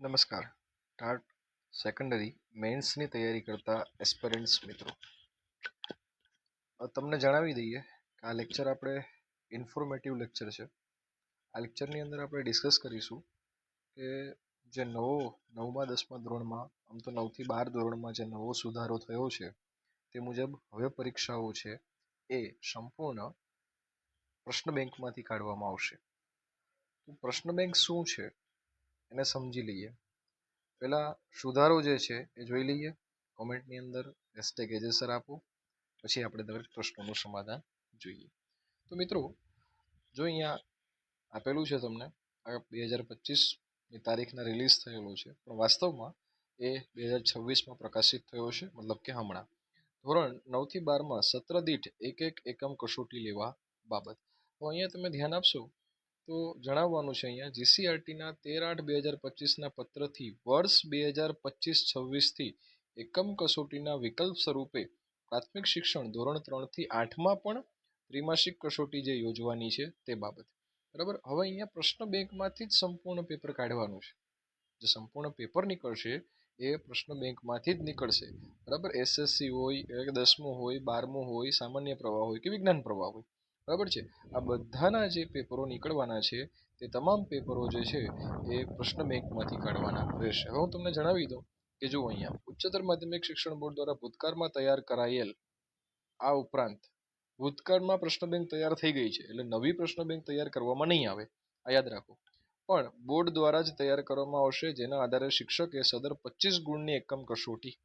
નમસ્કાર. TAT secondary મેન્સની તૈયારી કરતા એસ્પિરન્ટ્સ મિત્રો, તમને જણાવી દઈએ કે આ લેક્ચર આપણે ઇન્ફોર્મેટિવ લેક્ચર છે. આ લેક્ચરની અંદર આપણે ડિસ્કસ કરીશું કે જે નવમા 10મા ધોરણમાં, આમ તો 9થી 12 ધોરણમાં જે નવો સુધારો થયો છે તે મુજબ હવે પરીક્ષાઓ છે એ સંપૂર્ણ પ્રશ્ન બેંકમાંથી કાઢવામાં આવશે. તો પ્રશ્ન બેંક શું છે એને સમજી લઈએ. પહેલા સુધારો જે છે એ જોઈ લઈએ. કોમેન્ટની અંદર #એજેસર આપો, પછી આપણે દરેક પ્રશ્નોનું સમાધાન જોઈએ. તો મિત્રો, જો અહીંયા આપેલું છે તમને આ 2025ની તારીખના રિલીઝ થયેલું છે, પણ વાસ્તવમાં એ 2026માં પ્રકાશિત થયો છે, મતલબ કે હમણાં. ધોરણ 9થી 12માં સત્ર દીઠ એક એકમ કસોટી લેવા બાબત. તો અહીંયા તમે ધ્યાન આપશો તો જણાવવાનું છે અહીંયા જીસીઆરટીના 13/8/2025ના પત્રથી વર્ષ 2025-26થી એકમ કસોટીના વિકલ્પ સ્વરૂપે પ્રાથમિક શિક્ષણ ધોરણ 3થી 8માં પણ ત્રિમાસિક કસોટી જે યોજવાની છે તે બાબત. બરાબર. હવે અહીંયા પ્રશ્ન બેંકમાંથી જ સંપૂર્ણ પેપર કાઢવાનું છે. જે સંપૂર્ણ પેપર નીકળશે એ પ્રશ્ન બેંકમાંથી જ નીકળશે. બરાબર. એસએસસી હોય, 10મું હોય, 12મું હોય, સામાન્ય પ્રવાહ હોય કે વિજ્ઞાન પ્રવાહ હોય, બરાબર છે, આ બધાના જે પેપરો નીકળવાના છે તે તમામ પેપરો જે છે એ પ્રશ્ન બેંકમાંથી કાઢવાના રહેશે. હવે હું તમને જણાવી દઉં કે જો અહીંયા ઉચ્ચતર માધ્યમિક શિક્ષણ બોર્ડ દ્વારા ભૂતકાળમાં તૈયાર કરાયેલ આ ઉપરાંત ભૂતકાળમાં પ્રશ્ન બેંક તૈયાર થઈ ગઈ છે, એટલે નવી પ્રશ્ન બેંક તૈયાર કરવામાં નહીં આવે, આ યાદ રાખો. પણ બોર્ડ દ્વારા જ તૈયાર કરવામાં આવશે, જેના આધારે શિક્ષકે સદર 25 ગુણની એકમ કસોટી,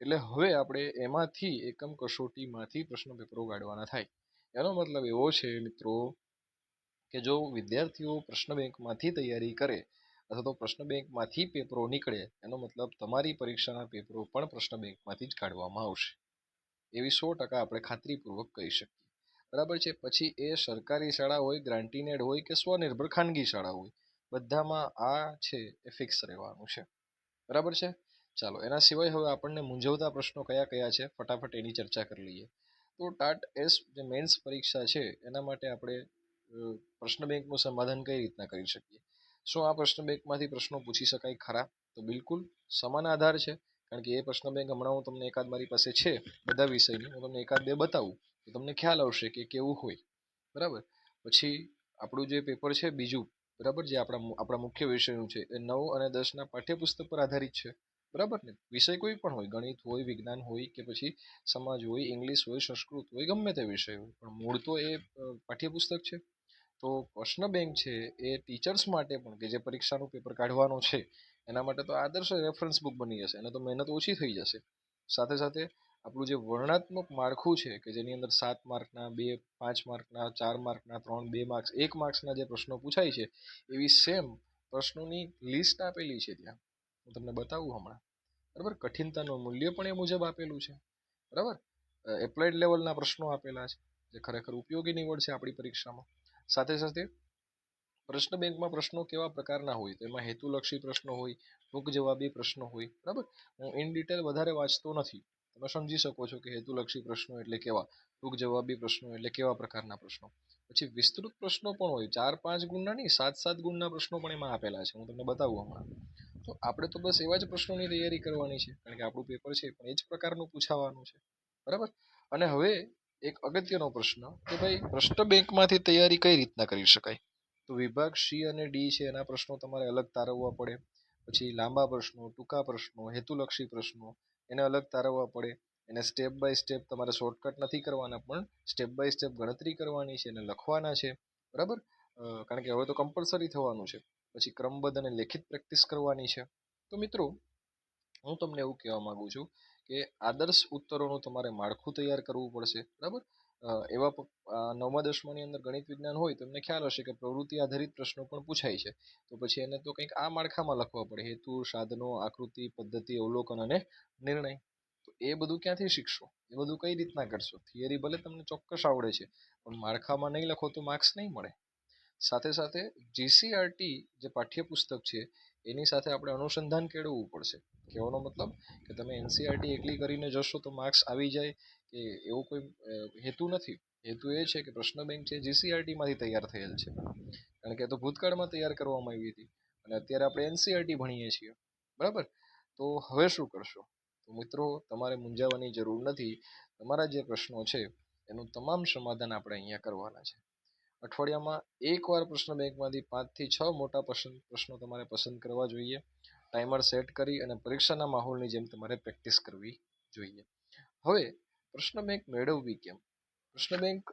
એટલે હવે આપણે એમાંથી એકમ કસોટીમાંથી પ્રશ્ન પેપરો કાઢવાના થાય. એનો મતલબ એવો છે મિત્રો કે જો વિદ્યાર્થીઓ પ્રશ્ન બેંકમાંથી તૈયારી કરે અથવા તો પ્રશ્ન બેંકમાંથી પેપરો નીકળે, એનો મતલબ તમારી પરીક્ષાના પેપરો પણ પ્રશ્ન બેંકમાંથી જ કાઢવામાં આવશે, એવી 100% આપણે ખાતરીપૂર્વક કહી શકીએ. બરાબર છે. પછી એ સરકારી શાળા હોય, ગ્રાન્ટીનેડ હોય કે સ્વનિર્ભર ખાનગી શાળા હોય, બધામાં આ છે એ ફિક્સ રહેવાનું છે. બરાબર છે. ચાલો, એના સિવાય હવે આપણને મૂંઝવતા પ્રશ્નો કયા કયા છે ફટાફટ એની ચર્ચા કરી લઈએ. તો ટાટ એસ જે મેન્સ પરીક્ષા છે એના માટે આપણે પ્રશ્ન બેંકનું સમાધાન કઈ રીતના કરી શકીએ. શું આ પ્રશ્ન બેંકમાંથી પ્રશ્નો પૂછી શકાય ખરા? તો બિલકુલ સમાન આધાર છે, કારણ કે એ પ્રશ્ન બેંક હમણાં હું તમને એકાદ મારી પાસે છે બધા વિષયની, હું તમને એકાદ બે બતાવું તો તમને ખ્યાલ આવશે કે કેવું હોય. બરાબર. પછી આપણું જે પેપર છે બીજું, બરાબર, જે આપણા મુખ્ય વિષયનું છે એ 9 અને 10ના પાઠ્યપુસ્તક પર આધારિત છે. બરાબર ને. વિષય કોઈ પણ હોય, ગણિત હોય, વિજ્ઞાન હોય કે પછી સમાજ હોય, ઇંગ્લિશ હોય, સંસ્કૃત હોય, ગમે તે વિષય હોય, પણ મૂળ તો એ પાઠ્યપુસ્તક છે. તો પ્રશ્ન બેંક છે એ ટીચર્સ માટે પણ, કે જે પરીક્ષાનું પેપર કાઢવાનું છે એના માટે તો આદર્શ રેફરન્સ બુક બની જશે, એને તો મહેનત ઓછી થઈ જશે. સાથે સાથે આપણું જે વર્ણનાત્મક માળખું છે કે જેની અંદર 7 માર્કના, 2 5 માર્કના, 4 માર્કના, 3 2 માર્ક્સ, 1 માર્ક્સના જે પ્રશ્નો પૂછાય છે એવી સેમ પ્રશ્નોની લિસ્ટ આપેલી છે ત્યાં, હું તમને બતાવું હમણાં. બરાબર. કઠિનતાનું મૂલ્ય પણ એ મુજબ આપેલું છે. બરાબર. એપ્લાઇડ લેવલના પ્રશ્નો આપેલા છે જે ખરેખર ઉપયોગી નીવડશે આપણી પરીક્ષામાં. સાથે સાથે પ્રશ્ન બેંકમાં પ્રશ્નો કેવા પ્રકારના હોય, તો એમાં હેતુલક્ષી પ્રશ્નો હોય, ટૂંક જવાબી પ્રશ્નો હોય. બરાબર. હું ઇન ડિટેલ વધારે વાંચતો નથી, તમે સમજી શકો છો કે હેતુલક્ષી પ્રશ્નો એટલે કેવા, ટૂંક જવાબી પ્રશ્નો એટલે કેવા પ્રકારના પ્રશ્નો. પછી વિસ્તૃત પ્રશ્નો પણ હોય, 4-5 ગુણના નહીં, 7-7 ગુણના પ્રશ્નો પણ એમાં આપેલા છે, હું તમને બતાવું હમણાં. તો આપણે તો બસ એવા જ પ્રશ્નોની તૈયારી કરવાની છે, કારણ કે આપણું પેપર છે પણ એ જ પ્રકારનું પૂછાવાનું છે. બરાબર. અને હવે એક અગત્યનો પ્રશ્ન કે ભાઈ પ્રશ્ન બેંકમાંથી તૈયારી કઈ રીતના કરી શકાય. તો વિભાગ સી અને ડી છે એના પ્રશ્નો તમારે અલગ તારવવા પડે. પછી લાંબા પ્રશ્નો, ટૂંકા પ્રશ્નો, હેતુલક્ષી પ્રશ્નો એને અલગ તારવવા પડે. એને સ્ટેપ બાય સ્ટેપ તમારે શોર્ટકટ નથી કરવાના, પણ સ્ટેપ બાય સ્ટેપ ગણતરી કરવાની છે, એને લખવાના છે. બરાબર. કારણ કે હવે તો કમ્પલસરી થવાનું છે. પછી ક્રમબદ્ધ અને લેખિત પ્રેક્ટિસ કરવાની છે. તો મિત્રો, હું તમને એવું કહેવા માંગુ છું કે આદર્શ ઉત્તરોનું તમારે માળખું તૈયાર કરવું પડશે. બરાબર. એવા 9મા 10માની અંદર ગણિત વિજ્ઞાન હોય તો તમને ખ્યાલ હશે કે પ્રવૃત્તિ આધારિત પ્રશ્નો પણ પૂછાય છે. તો પછી એને તો કંઈક આ માળખામાં લખવા પડે, હેતુ, સાધનો, આકૃતિ, પદ્ધતિ, અવલોકન અને નિર્ણય. તો એ બધું ક્યાંથી શીખશો, એ બધું કઈ રીતના કરશો? થિયરી ભલે તમને ચોક્કસ આવડે છે, પણ માળખામાં નહીં લખો તો માર્ક્સ નહીં મળે. સાથે સાથે જીસીઆરટી જે પાઠ્યપુસ્તક છે એની સાથે આપણે અનુસંધાન કેળવવું પડશે. કહેવાનો મતલબ કે તમે એનસીઆરટી એકલી કરીને જશો તો માર્ક્સ આવી જાય કે એવો કોઈ હેતુ નથી. હેતુ એ છે કે પ્રશ્ન બેંક છે જીસીઆરટીમાંથી તૈયાર થયેલ છે, કારણ કે તો ભૂતકાળમાં તૈયાર કરવામાં આવી હતી અને અત્યારે આપણે એનસીઈઆરટી ભણીએ છીએ, બરાબર. તો હવે શું કરશો? તો મિત્રો, તમારે મૂંઝાવાની જરૂર નથી. તમારા જે પ્રશ્નો છે એનું તમામ સમાધાન આપણે અહીંયા કરવાના છે. અઠવાડિયામાં એકવાર પ્રશ્ન બેંકમાંથી 5 થી 6 મોટા પ્રશ્નો તમારે પસંદ કરવા જોઈએ. ટાઈમર સેટ કરી અને પરીક્ષાના માહોલની જેમ તમારે પ્રેક્ટિસ કરવી જોઈએ. હવે પ્રશ્ન બેંક મેળવવી કેમ? પ્રશ્ન બેંક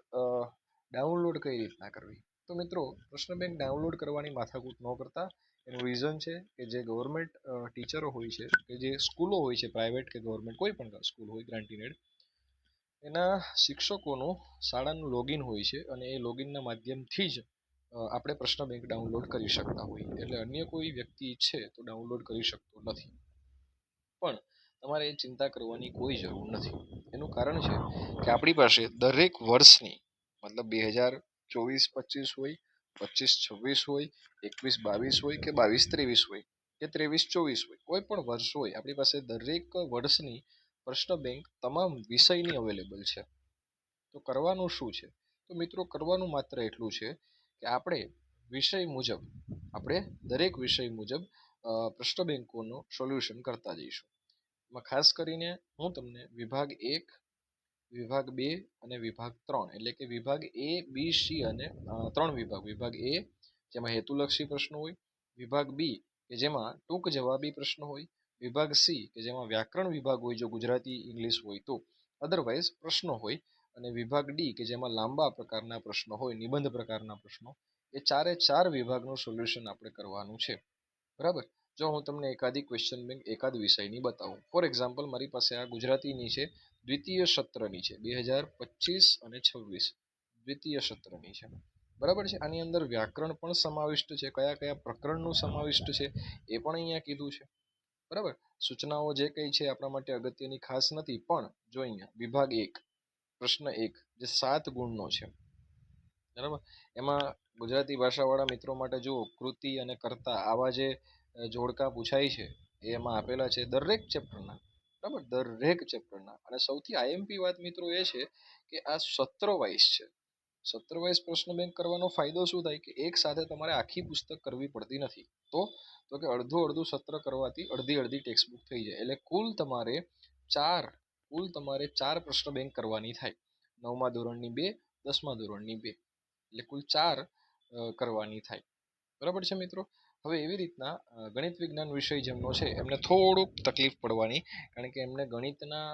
ડાઉનલોડ કઈ રીતના કરવી? તો મિત્રો, પ્રશ્ન બેંક ડાઉનલોડ કરવાની માથાકૂટ ન કરતા. એનું રીઝન છે કે જે ગવર્મેન્ટ ટીચરો હોય છે, કે જે સ્કૂલો હોય છે, પ્રાઇવેટ કે ગવર્મેન્ટ કોઈ પણ સ્કૂલ હોય ગ્રાન્ટીનેડ, એના શિક્ષકોનું શાળાનું લોગિન હોય છે અને એ લોગિનના માધ્યમથી જ આપણે પ્રશ્ન બેંક ડાઉનલોડ કરી શકતા હોઈએ. એટલે અન્ય કોઈ વ્યક્તિ ઈચ્છે તો ડાઉનલોડ કરી શકતો નથી. પણ તમારે એ ચિંતા કરવાની કોઈ જરૂર નથી. એનું કારણ છે કે આપણી પાસે દરેક વર્ષની, મતલબ 2024-25 હોય, 25-26 હોય, 21-22 હોય કે 22-23 હોય કે 23-24 હોય, કોઈ પણ વર્ષ હોય, આપણી પાસે દરેક વર્ષની પ્રશ્ન બેંક તમામ વિષયની અવેલેબલ છે. તો કરવાનું શું છે? તો મિત્રો, કરવાનું માત્ર એટલું છે કે આપણે વિષય મુજબ, આપણે દરેક વિષય મુજબ પ્રશ્ન બેંકોનું સોલ્યુશન કરતા જઈશું. એમાં ખાસ કરીને હું તમને વિભાગ 1, વિભાગ 2 અને વિભાગ 3, એટલે કે વિભાગ A, B, C અને 3 વિભાગ. વિભાગ A જેમાં હેતુલક્ષી પ્રશ્નો હોય, વિભાગ B કે જેમાં ટૂંક જવાબી પ્રશ્નો હોય, વિભાગ C કે જેમાં વ્યાકરણ વિભાગ હોય, જો ગુજરાતી ઇંગ્લિશ હોય તો, અધરવાઇઝ પ્રશ્નો હોય, અને વિભાગ D કે જેમાં લાંબા પ્રકારના પ્રશ્નો હોય, નિબંધ પ્રકારના પ્રશ્નો. એ 4 વિભાગનું સોલ્યુશન આપણે કરવાનું છે, બરાબર. જો હું તમને એકાદી ક્વેશ્ચન બેંક એકાદ વિષયની બતાવું, ફોર એક્ઝામ્પલ મારી પાસે આ ગુજરાતીની છે, દ્વિતીય સત્રની છે, 2025 અને 26 દ્વિતીય સત્રની છે, બરાબર છે. આની અંદર વ્યાકરણ પણ સમાવિષ્ટ છે, કયા કયા પ્રકરણનું સમાવિષ્ટ છે એ પણ અહીંયા કીધું છે, બરાબર. સૂચનાઓ જે કઈ છે આપણા માટે અગત્યની ખાસ નથી, પણ જો અહીંયા વિભાગ 1 પ્રશ્ન 1 જે 7 ગુણનો છે, બરાબર. એમાં ગુજરાતી ભાષાવાળા મિત્રો માટે જુઓ, કૃતિ અને કર્તા આવા જે જોડકા પૂછાય છે એ એમાં આપેલા છે દરેક ચેપ્ટરના, બરાબર, દરેક ચેપ્ટરના. અને સૌથી આઈએમપી વાત મિત્રો એ છે કે આ સત્ર વાઇઝ છે. સત્ર વાઇઝ પ્રશ્ન બેંક કરવાનો ફાયદો શું થાય કે એક સાથે તમારે આખી પુસ્તક કરવી પડતી નથી. તો કે અડધું સત્ર કરવાથી અડધી ટેક્સ્ટ બુક થઈ જાય. એટલે કુલ તમારે 4 પ્રશ્ન બેંક કરવાની થાય. 9મા ધોરણની 2, 10મા ધોરણની 2, એટલે કુલ 4 કરવાની થાય, બરાબર છે મિત્રો. હવે એવી રીતના ગણિત વિજ્ઞાન વિષય જેમનો છે એમને થોડુંક તકલીફ પડવાની, કારણ કે એમને ગણિતના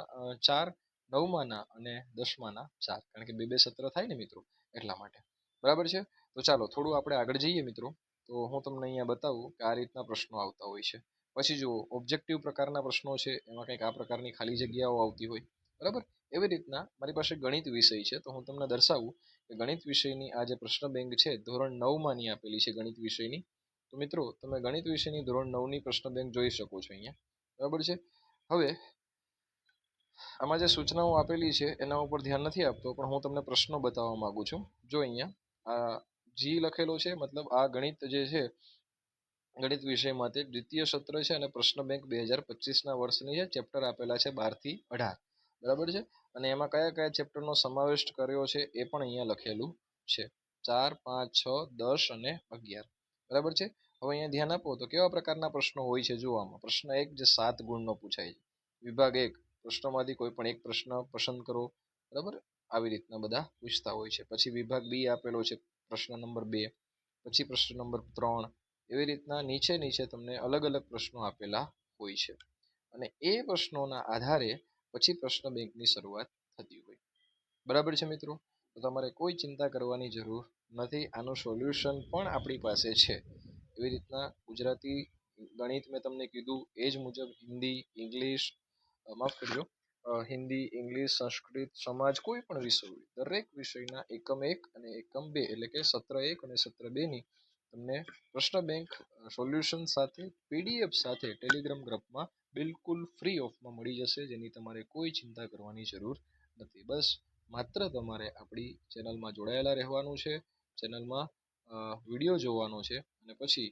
4, 9માના અને 10માના 4, કારણ કે 2 સત્ર થાય ને મિત્રો, એટલા માટે, બરાબર છે. તો ચાલો થોડું આપણે આગળ જઈએ મિત્રો. તો હું તમને અહીંયા બતાવું કે આ રીતના પ્રશ્નો આવતા હોય છે. પછી જુઓ, ઓબ્જેક્ટિવ પ્રકારના પ્રશ્નો છે, એમાં કંઈક આ પ્રકારની ખાલી જગ્યાઓ આવતી હોય, બરાબર. એવી રીતના મારી પાસે ગણિત વિષય છે, તો હું તમને દર્શાવું કે ગણિત વિષયની આ જે પ્રશ્ન બેંક છે ધોરણ 9માની આપેલી છે ગણિત વિષયની. તો મિત્રો, તમે ગણિત વિષયની ધોરણ 9ની પ્રશ્ન બેંક જોઈ શકો છો અહીંયા, બરાબર છે. હવે આમાં જે સૂચનાઓ આપેલી છે એના ઉપર ધ્યાન નથી આપતો, પણ હું તમને પ્રશ્નો બતાવવા માંગુ છું. જો અહીંયા આ જી લખેલો છે, મતલબ આ ગણિત જે છે, ગણિત વિષય માટે દ્વિતીય સત્ર છે અને પ્રશ્ન બેંક 2025ના વર્ષની છે. ચેપ્ટર આપેલા છે 12 થી 18, બરાબર છે. અને એમાં કયા કયા ચેપ્ટરનો સમાવેશ કર્યો છે એ પણ અહીંયા લખેલું છે, 4, 5, 6, 10 અને 11, બરાબર છે. હવે અહીંયા ધ્યાન આપો તો કેવા પ્રકારના પ્રશ્નો હોય છે જોવામાં. પ્રશ્ન 1 જે 7 ગુણનો પૂછાય છે. વિભાગ 1 પ્રશ્નોમાંથી કોઈ પણ એક પ્રશ્ન પસંદ કરો, બરાબર. આવી રીતના બધા પૂછતા હોય છે. પછી વિભાગ B આપેલો છે, પ્રશ્ન નંબર 2, પછી પ્રશ્ન નંબર 3, એવી રીતના નીચે તમને અલગ અલગ પ્રશ્નો આપેલા હોય છે. અને એ પ્રશ્નોના આધારે પછી પ્રશ્ન બેંકની શરૂઆત થતી હોય, બરાબર છે મિત્રો. તો તમારે કોઈ ચિંતા કરવાની જરૂર નથી. આનું સોલ્યુશન પણ આપણી પાસે છે. એવી રીતના ગુજરાતી ગણિત મેં તમને કીધું એ જ મુજબ હિન્દી, ઇંગ્લિશ, માફ કરજો, હિન્દી, ઇંગ્લિશ, સંસ્કૃત, સમાજ, કોઈ પણ વિષય હોય, દરેક વિષયના એકમ 1 અને એકમ 2, એટલે કે સત્ર 1 અને સત્ર 2ની તમને પ્રશ્ન બેંક સોલ્યુશન સાથે PDF સાથે ટેલિગ્રામ ગ્રુપમાં બિલકુલ ફ્રી ઓફમાં મળી જશે, જેની તમારે કોઈ ચિંતા કરવાની જરૂર નથી. બસ માત્ર તમારે આપણી ચેનલમાં જોડાયેલા રહેવાનું છે, ચેનલમાં વિડીયો જોવાનો છે, અને પછી